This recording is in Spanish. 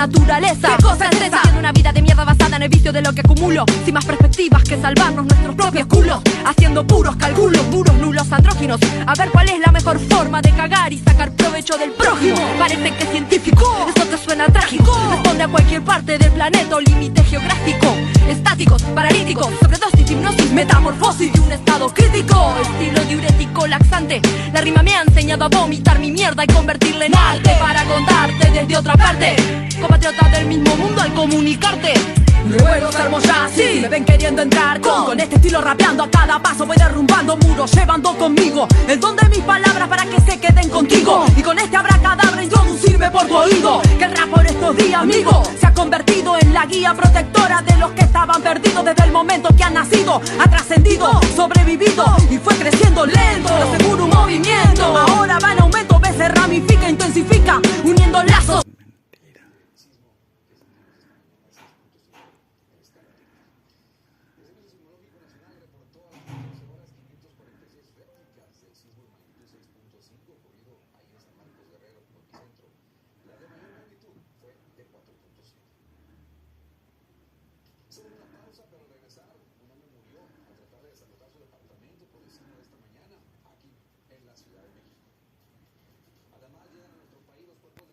naturaleza. ¿Qué cosa es esa? Haciendo una vida de mierda basada en el vicio de lo que acumulo, sin más perspectivas que salvarnos nuestros propios culos. Haciendo puros cálculos, duros, nulos, andróginos. A ver cuál es la mejor forma de cagar y sacar provecho del prójimo. Parece que es científico, esto te suena trágico. Responde a cualquier parte del planeta o límite geográfico. Estáticos, paralíticos, sobredosis, hipnosis, metamorfosis de un estado crítico. Estilo diurético laxante. La rima me ha enseñado a vomitar mi mierda y convertirla en arte para contarte desde otra parte. Compatriota del mismo mundo al comunicarte. Luego salmo ya así, me ven queriendo entrar con este estilo rapeando a cada paso voy derrumbando muros, llevando conmigo el don de mis palabras para que se queden contigo. Y con este abracadabra introducirme por tu oído. Que el rap por estos días, amigo, se ha convertido en la guía protectora de los que estaban perdidos desde el momento que han nacido. Ha trascendido, sobrevivido y fue creciendo lento. Lo seguro un movimiento. Ahora